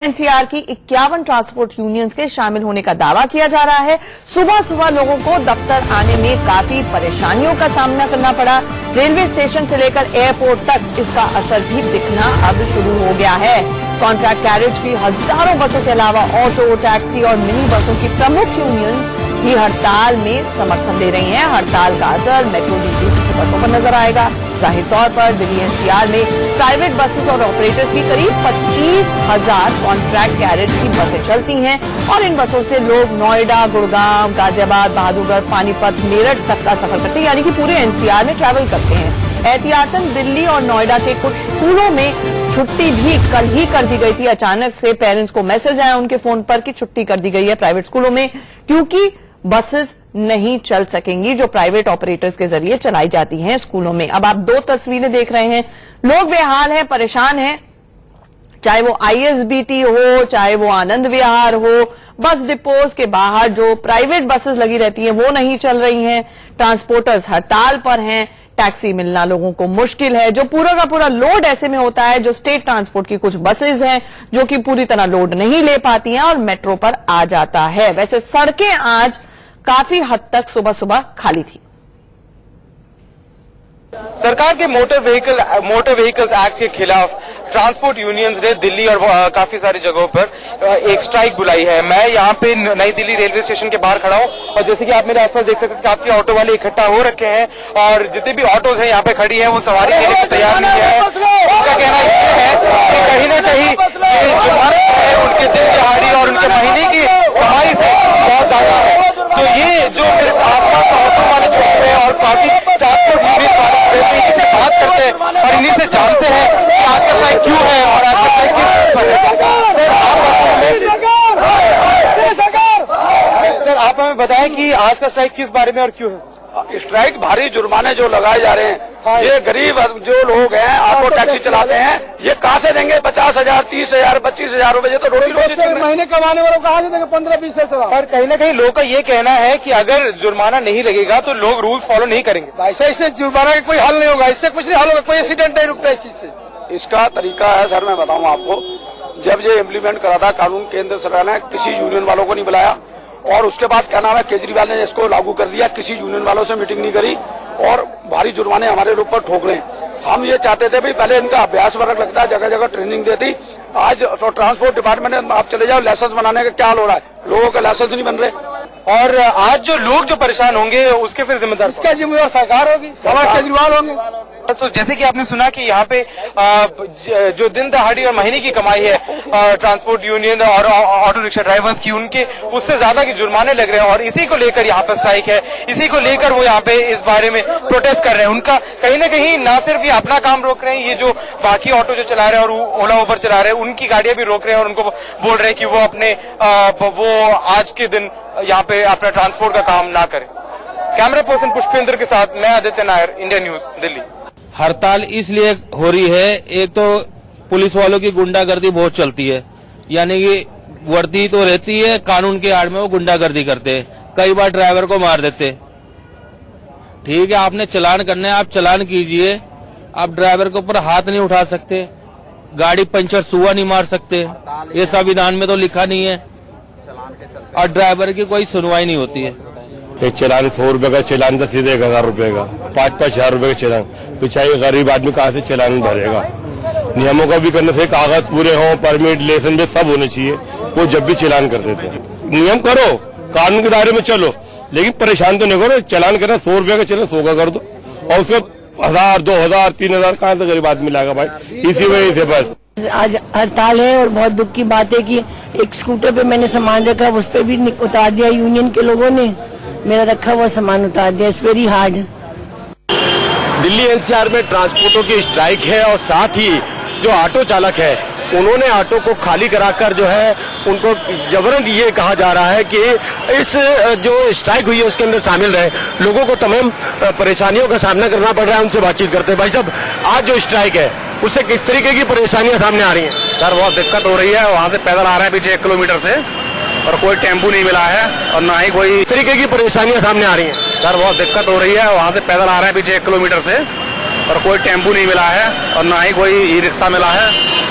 NCR की 51 transport unions के शामिल होने का दावा किया जा रहा है। सुबह सुबह लोगों को दफ्तर आने में काफी परेशानियों का सामना करना पड़ा। रेलवे स्टेशन से लेकर एयरपोर्ट तक इसका असर भी दिखना अब शुरू हो गया है। कॉन्ट्रैक्ट कैरेज की हजारों बसों के अलावा ऑटो, टैक्सी और मिनी बसों की प्रमुख यूनियन भी हड़ताल में समर्थन दे रही हैं। हड़ताल का असर मेट्रो डीटीसी की बसों पर नजर आएगा। जाहिर तौर पर दिल्ली एनसीआर में प्राइवेट बसेस और ऑपरेटर्स की करीब 25,000 कॉन्ट्रैक्ट कैरेज की बसें चलती हैं और इन बसों से लोग नोएडा, गुड़गांव, गाजियाबाद, बहादुरगढ़, पानीपत, मेरठ तक का सफर करते हैं, यानी कि पूरे एनसीआर में ट्रैवल करते हैं। एहतियातन दिल्ली और नोएडा के कुछ स्कूलों में छुट्टी भी कल ही कर दी गई थी। अचानक से पेरेंट्स को मैसेज आया उनके फोन पर कि छुट्टी कर दी गई है प्राइवेट स्कूलों में, क्योंकि बसेस नहीं चल सकेंगी जो प्राइवेट ऑपरेटर्स के जरिए चलाई जाती हैं स्कूलों में। अब आप दो तस्वीरें देख रहे हैं, लोग बेहाल हैं, परेशान हैं, चाहे वो आईएसबीटी हो, चाहे वो आनंद विहार हो। बस डिपोज के बाहर जो प्राइवेट बसेस लगी रहती हैं वो नहीं चल रही हैं। ट्रांसपोर्टर्स हड़ताल पर हैं, टैक्सी मिलना लोगों को मुश्किल है। जो पूरा का पूरा लोड ऐसे में होता है, जो स्टेट ट्रांसपोर्ट की कुछ बसेस हैं जो कि पूरी तरह लोड नहीं ले पाती हैं और मेट्रो पर आ जाता है। वैसे सड़कें आज काफी हद तक सुबह सुबह खाली थी। सरकार के मोटर व्हीकल्स एक्ट के खिलाफ ट्रांसपोर्ट यूनियंस ने दिल्ली और काफी सारी जगहों पर एक स्ट्राइक बुलाई है। मैं यहाँ पे नई दिल्ली रेलवे स्टेशन के बाहर खड़ा हूँ और जैसे कि आप मेरे आसपास देख सकते हैं काफी ऑटो वाले इकट्ठा हो रखे हैं और जितने भी ऑटोज हैं यहाँ पे खड़ी है वो सवारी लेने को तैयार नहीं है। उनका कहना यह है कि कहीं ना कहीं ये जुर्माना है उनके दिन दिहाड़ी और उनके महीने की कमाई से बहुत ज्यादा है। तो ये जो मेरे आसपास ऑटो वाले जो हैं और काफी ट्रांसपोर्ट यूनियन वाले इन्हीं से बात करते हैं और इन्हीं से जानते हैं कि आज का स्ट्राइक क्यों है और आज का स्ट्राइक किस पर है। सर आप हमें बताएं कि आज का स्ट्राइक किस बारे में और क्यों है। स्ट्राइक भारी जुर्माने जो लगाए जा रहे हैं, ये गरीब जो लोग हैं ऑटो टैक्सी चलाते हैं, ये कहाँ से देंगे 50,000, 30,000, 25,000 रुपए? ये तो रोटी महीने कमाने वालों कहाँ से देंगे 15-20 हजार। और कहीं ना कहीं लोगों का ये कहना है कि अगर जुर्माना नहीं लगेगा तो लोग रूल्स फॉलो नहीं करेंगे। ऐसे इससे जुर्माना का कोई हल नहीं होगा, इससे कुछ नहीं हल होगा, कोई एक्सीडेंट नहीं रुकता इस चीज से। इसका तरीका है सर, मैं बताऊँ आपको, जब ये इम्प्लीमेंट करा था कानून केंद्र सरकार ने, किसी यूनियन वालों को नहीं बुलाया और उसके बाद क्या नाम है केजरीवाल ने इसको लागू कर दिया, किसी यूनियन वालों से मीटिंग नहीं करी और भारी जुर्माने हमारे ऊपर ठोक रहे हैं। हम ये चाहते थे भाई पहले इनका अभ्यास वर्ग लगता है, जगह जगह ट्रेनिंग देती। आज तो ट्रांसपोर्ट डिपार्टमेंट में आप चले जाओ, लाइसेंस बनाने का क्या हाल हो रहा है, लोगों के लाइसेंस नहीं बन रहे। और आज जो लोग जो परेशान होंगे उसके फिर जिम्मेदार इसका जिम्मेदार सरकार होगी, केजरीवाल होंगे। तो जैसे कि आपने सुना कि यहाँ पे जो दिन दहाड़ी और महीने की कमाई है ट्रांसपोर्ट यूनियन और ऑटो रिक्शा ड्राइवर्स की, उनके उससे ज्यादा की जुर्माने लग रहे हैं और इसी को लेकर यहाँ पर स्ट्राइक है। इसी को लेकर वो यहाँ पे इस बारे में प्रोटेस्ट कर रहे हैं। उनका कहीं ना कहीं ना सिर्फ ये अपना काम रोक रहे हैं, ये जो बाकी ऑटो जो चला रहे हैं और ओला उबर चला रहे हैं उनकी गाड़ियां भी रोक रहे हैं और उनको बोल रहे हैं कि वो अपने वो आज के दिन यहाँ पे अपना ट्रांसपोर्ट का काम ना करें। कैमरा पर्सन पुष्पेंद्र के साथ मैं आदित्य नायर, इंडिया न्यूज दिल्ली। हड़ताल इसलिए हो रही है, एक तो पुलिस वालों की गुंडागर्दी बहुत चलती है, यानी कि वर्दी तो रहती है, कानून के आड़ में वो गुंडागर्दी करते हैं, कई बार ड्राइवर को मार देते। ठीक है, आपने चालान करना है, आप चालान कीजिए, आप ड्राइवर के ऊपर हाथ नहीं उठा सकते, गाड़ी पंचर सुआ नहीं मार सकते, ये संविधान में तो लिखा नहीं है और ड्राइवर की कोई सुनवाई नहीं होती है। एक चालान 100 रुपए का चालान था, सीधे 1,000 रुपए का, 5-5 हजार रुपए का चालान। बेचारे गरीब आदमी कहाँ से चालान भरेगा। नियमों का भी करना चाहिए, कागज पूरे हों, परमिट, लाइसेंस भी सब होने चाहिए। वो जब भी चालान कर देते हैं, नियम करो, कानून के दायरे में चलो, लेकिन परेशान तो नहीं करो। चालान करना 100 रुपए का चालान 100 का कर दो और उसमें 1,000, 2,000, 3,000 कहाँ से गरीब आदमी लाएगा भाई। इसी वजह से बस आज हड़ताल है और बहुत दुख की बात है कि एक स्कूटर पे मैंने सामान रखा, उस पर भी उतार दिया यूनियन के लोगों ने, मेरा रखा हुआ सामान उतार दिया। It's very hard. Delhi NCR में ट्रांसपोर्टों की स्ट्राइक है और साथ ही जो ऑटो चालक है उन्होंने ऑटो को खाली कराकर जो है उनको जबरन ये कहा जा रहा है कि इस जो स्ट्राइक हुई है उसके अंदर शामिल रहे। लोगों को तमाम परेशानियों का सामना करना पड़ रहा है। उनसे बातचीत करते हैं। भाई साहब, आज जो स्ट्राइक है उससे किस तरीके की परेशानियां सामने आ रही हैं? सर बहुत दिक्कत हो रही है, वहाँ से पैदल आ रहा है पीछे 1 किलोमीटर से और कोई टेम्पू नहीं मिला है और ना ही कोई तरीके की परेशानियां सामने आ रही हैं। सर बहुत दिक्कत हो रही है, वहाँ से पैदल आ रहा है पीछे 1 किलोमीटर से और कोई टेम्पू नहीं मिला है और ना ही कोई ई रिक्शा मिला है।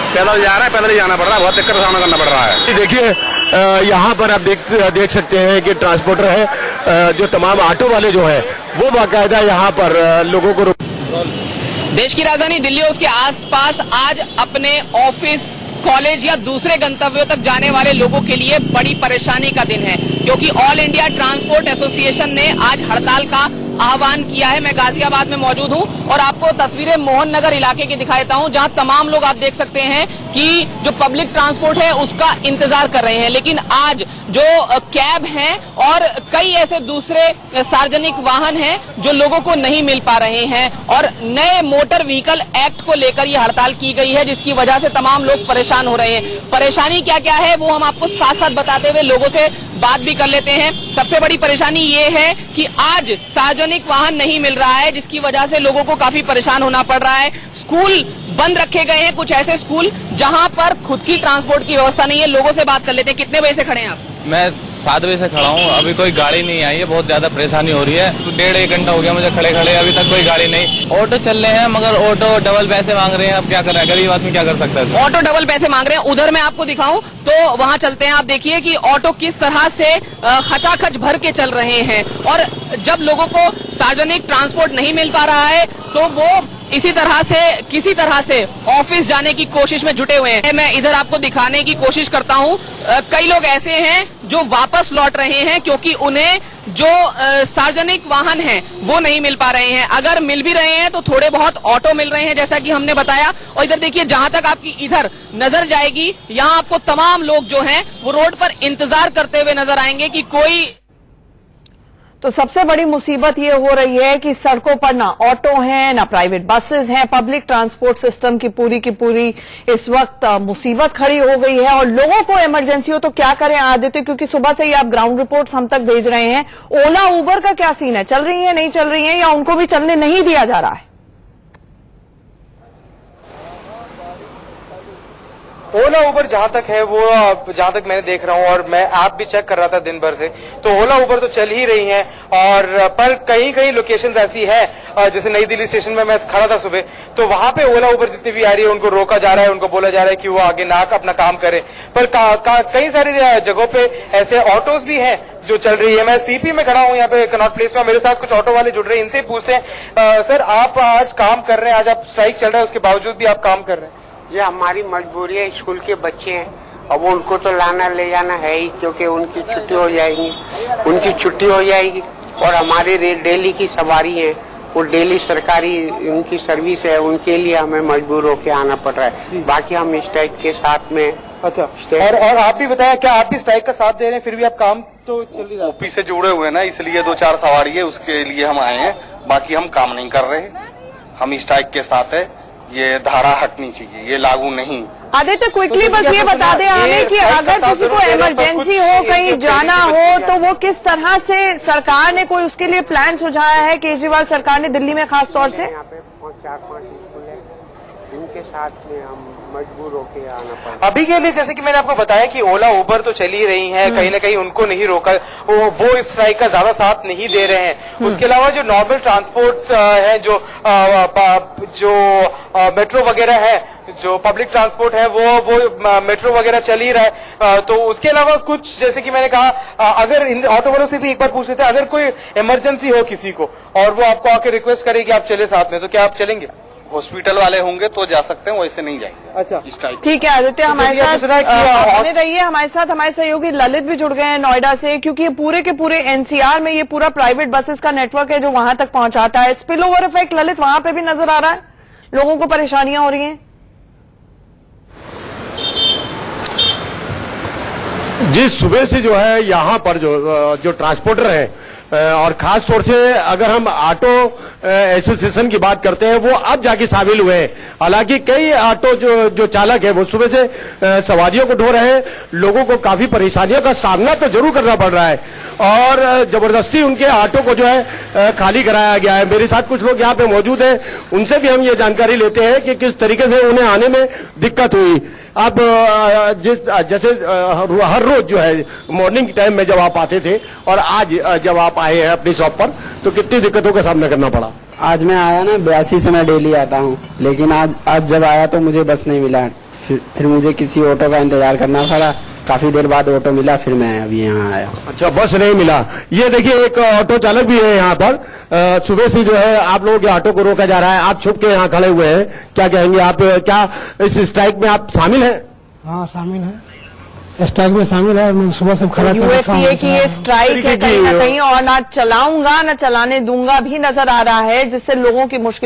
पैदल जा रहा है, पैदल ही जाना पड़ रहा है, बहुत दिक्कत का सामना करना पड़ रहा है। देखिए यहाँ पर आप देख सकते हैं कि ट्रांसपोर्टर है, जो तमाम ऑटो वाले जो है वो बाकायदा यहाँ पर लोगों को देश की राजधानी दिल्ली और उसके आसपास आज अपने ऑफिस, कॉलेज या दूसरे गंतव्यों तक जाने वाले लोगों के लिए बड़ी परेशानी का दिन है, क्योंकि ऑल इंडिया ट्रांसपोर्ट एसोसिएशन ने आज हड़ताल का आह्वान किया है। मैं गाजियाबाद में मौजूद हूं और आपको तस्वीरें मोहन नगर इलाके की दिखा देता हूं, जहां तमाम लोग आप देख सकते हैं कि जो पब्लिक ट्रांसपोर्ट है उसका इंतजार कर रहे हैं। लेकिन आज जो कैब हैं और कई ऐसे दूसरे सार्वजनिक वाहन हैं जो लोगों को नहीं मिल पा रहे हैं और नए मोटर व्हीकल एक्ट को लेकर ये हड़ताल की गई है, जिसकी वजह से तमाम लोग परेशान हो रहे हैं। परेशानी क्या क्या है वो हम आपको साथ साथ बताते हुए लोगों से बात भी कर लेते हैं। सबसे बड़ी परेशानी ये है कि आज सार्वजनिक वाहन नहीं मिल रहा है, जिसकी वजह से लोगों को काफी परेशान होना पड़ रहा है। स्कूल बंद रखे गए हैं, कुछ ऐसे स्कूल जहां पर खुद की ट्रांसपोर्ट की व्यवस्था नहीं है। लोगों से बात कर लेते हैं। कितने बजे से खड़े हैं आप? मैं 7 बजे से खड़ा हूँ, अभी कोई गाड़ी नहीं आई है, बहुत ज्यादा परेशानी हो रही है। 1.5 घंटा हो गया मुझे खड़े खड़े, अभी तक कोई गाड़ी नहीं। ऑटो चल रहे हैं मगर ऑटो डबल पैसे मांग रहे हैं, अब क्या कर रहा है गरीब आदमी, क्या कर सकता है? ऑटो डबल पैसे मांग रहे हैं। उधर मैं आपको दिखाऊं तो वहां चलते हैं। आप देखिए कि ऑटो किस तरह से खचाखच भर के चल रहे हैं और जब लोगों को सार्वजनिक ट्रांसपोर्ट नहीं मिल पा रहा है तो वो इसी तरह से किसी तरह से ऑफिस जाने की कोशिश में जुटे हुए हैं। मैं इधर आपको दिखाने की कोशिश करता हूं। कई लोग ऐसे हैं जो वापस लौट रहे हैं क्योंकि उन्हें जो सार्वजनिक वाहन हैं वो नहीं मिल पा रहे हैं। अगर मिल भी रहे हैं तो थोड़े बहुत ऑटो मिल रहे हैं, जैसा कि हमने बताया। और इधर देखिए, जहां तक आपकी इधर नजर जाएगी यहां आपको तमाम लोग जो हैं वो रोड पर इंतजार करते हुए नजर आएंगे कि कोई। तो सबसे बड़ी मुसीबत ये हो रही है कि सड़कों पर ना ऑटो हैं, ना प्राइवेट बसेस हैं। पब्लिक ट्रांसपोर्ट सिस्टम की पूरी इस वक्त मुसीबत खड़ी हो गई है और लोगों को इमरजेंसी हो तो क्या करें आदित्य, क्योंकि सुबह से ही आप ग्राउंड रिपोर्ट्स हम तक भेज रहे हैं। ओला उबर का क्या सीन है? चल रही है, नहीं चल रही है, या उनको भी चलने नहीं दिया जा रहा है? ओला उबर जहां तक है वो, जहां तक मैंने देख रहा हूं और मैं ऐप भी चेक कर रहा था दिन भर से, तो ओला उबर तो चल ही रही हैं। और पर कई लोकेशंस ऐसी है, जैसे नई दिल्ली स्टेशन में मैं खड़ा था सुबह, तो वहां पे ओला उबर जितनी भी आ रही है उनको रोका जा रहा है, उनको बोला जा रहा है कि वो आगे ना अपना काम करें। पर कई सारी जगहों पे ऐसे ऑटोज भी हैं जो चल रही है। मैं सीपी में खड़ा हूं यहाँ पे कनॉट प्लेस में, मेरे साथ कुछ ऑटो वाले जुड़ रहे हैं, इनसे पूछते हैं सर आप आज काम कर रहे हैं, आज आप स्ट्राइक चल रहा है उसके बावजूद भी आप काम कर रहे हैं? ये हमारी मजबूरी है, स्कूल के बच्चे हैं, अब उनको तो लाना ले जाना है ही, क्योंकि उनकी छुट्टी हो जाएगी और हमारी डेली की सवारी है, वो डेली सरकारी उनकी सर्विस है, उनके लिए हमें मजबूर होकर आना पड़ रहा है। बाकी हम स्ट्राइक के साथ में। अच्छा, और आप भी बताया, क्या आप भी स्ट्राइक का साथ दे रहे हैं? फिर भी आप काम तो चल रही है। ओपी से जुड़े हुए ना, इसलिए 2-4 सवारी है, उसके लिए हम आए हैं, बाकी हम काम नहीं कर रहे। हम स्ट्राइक के साथ है, ये धारा हटनी चाहिए, ये लागू नहीं। आदित्य क्विकली बस ये बता दें हमें कि अगर किसी को इमरजेंसी हो, कहीं जाना हो, तो वो किस तरह से सरकार ने कोई उसके लिए प्लान सुझाया है? केजरीवाल सरकार ने दिल्ली में खास तौर से यहाँ पे 4-5 स्कूल है, इनके साथ में हम मजबूर होकर आना पड़ा। अभी के लिए जैसे कि मैंने आपको बताया कि ओला उबर तो चली रही हैं, कहीं ना कहीं उनको नहीं रोका, वो इस स्ट्राइक का ज्यादा साथ नहीं दे रहे हैं। उसके अलावा जो नॉर्मल ट्रांसपोर्ट है, जो मेट्रो वगैरह है, जो पब्लिक ट्रांसपोर्ट है, वो मेट्रो वगैरह चल ही रहा है। तो उसके अलावा कुछ, जैसे कि मैंने कहा, अगर इन ऑटो वालों से भी एक बार पूछ लेते हैं, अगर कोई इमरजेंसी हो किसी को और वो आपको आके रिक्वेस्ट करे कि आप चले साथ में, तो क्या आप चलेंगे? हॉस्पिटल वाले होंगे तो जा सकते हैं, वैसे नहीं जाएंगे। अच्छा, ठीक है आदित्य, हमारे साथ बने रहिए। हमारे साथ हमारे सहयोगी ललित भी जुड़ गए हैं नोएडा से, क्योंकि ये पूरे के पूरे एनसीआर में ये पूरा प्राइवेट बसेस का नेटवर्क है जो वहां तक पहुंचाता है। स्पिल ओवर इफेक्ट ललित वहां पे भी नजर आ रहा है, लोगों को परेशानियां हो रही हैं। जी, सुबह से जो है यहाँ पर जो ट्रांसपोर्टर है और खास तौर से अगर हम ऑटो एसोसिएशन की बात करते हैं, वो अब जाके शामिल हुए हैं। हालांकि कई ऑटो जो चालक है वो सुबह से सवारियों को ढो रहे हैं। लोगों को काफी परेशानियों का सामना तो जरूर करना पड़ रहा है और जबरदस्ती उनके ऑटो को जो है खाली कराया गया है। मेरे साथ कुछ लोग यहाँ पे मौजूद हैं, उनसे भी हम ये जानकारी लेते हैं कि किस तरीके से उन्हें आने में दिक्कत हुई। अब जैसे हर रोज जो है मॉर्निंग टाइम में जब आप आते थे और आज जब आप आए हैं अपनी शॉप पर, तो कितनी दिक्कतों का सामना करना पड़ा? आज मैं आया ना 82 से मैं डेली आता हूँ, लेकिन आज जब आया तो मुझे बस नहीं मिला। फिर मुझे किसी ऑटो का इंतजार करना पड़ा। काफी देर बाद ऑटो मिला, फिर मैं अभी यहाँ आया। अच्छा, बस नहीं मिला। ये देखिए एक ऑटो चालक भी है यहाँ पर। सुबह से जो है आप लोगों के ऑटो को रोका जा रहा है, आप छुप के यहाँ खड़े हुए हैं, क्या कहेंगे आप? क्या इस स्ट्राइक में आप शामिल हैं? हाँ शामिल है, स्ट्राइक में शामिल है। मैं सुबह से खड़ा यूएफपीए की ये स्ट्राइक है कहीं ना कहीं, और ना चलाऊंगा ना चलाने दूंगा भी नजर आ रहा है, जिससे लोगों की मुश्किल